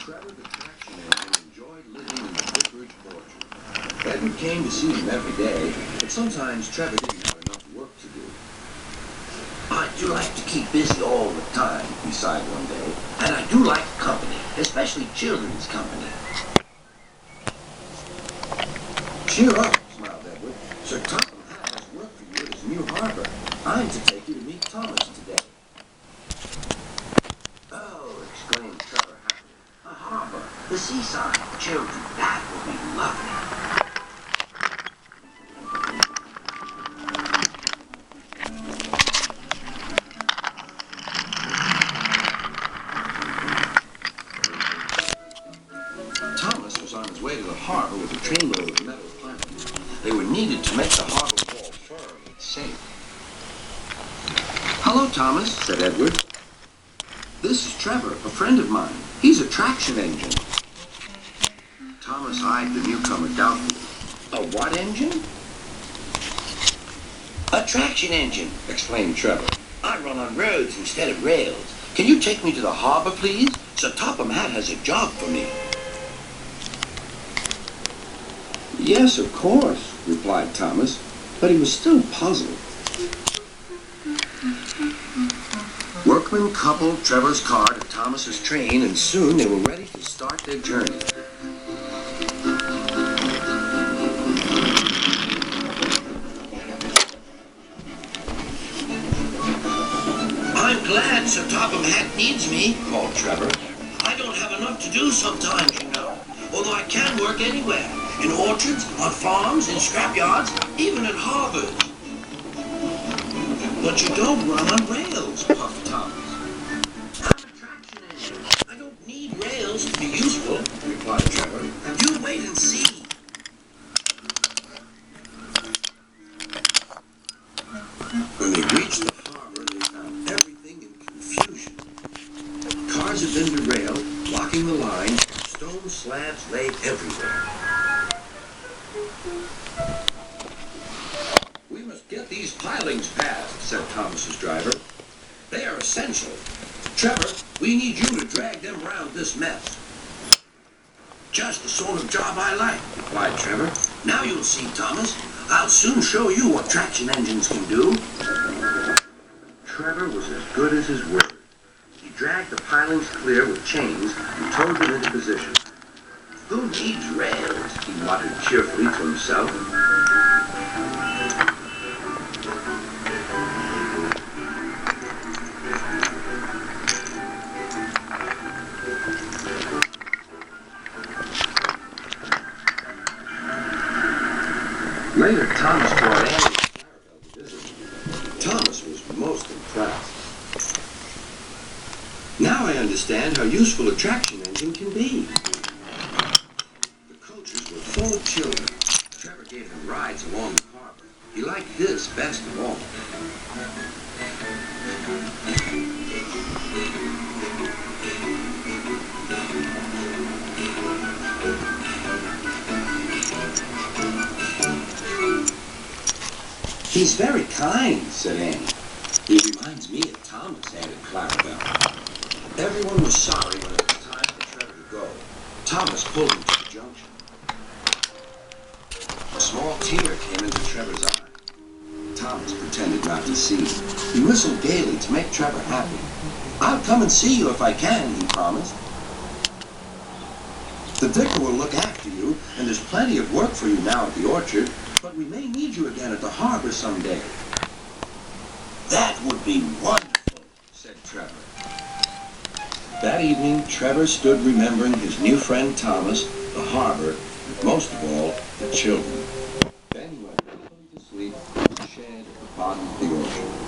Trevor the traction engine enjoyed living in the vicarage orchard. Edward came to see him every day, but sometimes Trevor didn't have enough work to do. I do like to keep busy all the time, he sighed one day, and I do like company, especially children's company. Cheer up, smiled Edward. Sir Topham Hatt has work for you at his new harbor. I'm to take you to meet Thomas today. Oh, exclaimed Trevor happily. A harbor, the seaside, children, that will be lovely. Thomas was on his way to the harbor with a trainload of metal planks. They were needed to make the harbor wall firm and safe. Hello, Thomas, said Edward. This is Trevor, a friend of mine. He's a traction engine. Thomas eyed the newcomer doubtfully. A what engine? A traction engine, Explained Trevor. I run on roads instead of rails. Can you take me to the harbor, please? Sir Topham Hatt has a job for me. Yes, of course, replied Thomas, but he was still puzzled. Workmen coupled Trevor's car to Thomas's train, and soon they were ready to start their journey. I'm glad Sir Topham Hatt needs me, called Trevor. I don't have enough to do sometimes, you know, although I can work anywhere. In orchards, on farms, in scrapyards, even at harbors. But you don't run on rails, puffed Thomas. I'm a traction engine. I don't need rails to be useful, replied Trevor. You wait and see. When they reached the harbor, they found everything in confusion. Cars had been derailed, blocking the line. Stone slabs lay everywhere. We must get these pilings passed, said Thomas's driver. They are essential. Trevor, we need you to drag them around this mess. Just the sort of job I like, Replied Trevor. Now you'll see, Thomas. I'll soon show you what traction engines can do. Trevor was as good as his word. He dragged the pilings clear with chains and towed them into position. Who needs rails? He muttered cheerfully to himself. Later, Thomas brought Andy and Clarabelle to visit. Thomas was most impressed. Now I understand how useful a traction engine can be. The coaches were full of children. Trevor gave them rides along the harbor. He liked this best of all. He's very kind, said Annie. He reminds me of Thomas, added Clarabelle. Everyone was sorry when it was time for Trevor to go. Thomas pulled him to the junction. A small tear came into Trevor's eye. Thomas pretended not to see. He whistled gaily to make Trevor happy. I'll come and see you if I can, he promised. The vicar will look after you, and there's plenty of work for you now at the orchard, but we may need you again at the harbor someday. That would be wonderful, said Trevor. That evening, Trevor stood remembering his new friend Thomas, the harbor, and most of all, the children. Then he went peacefully to sleep in the shed at the bottom of the orchard.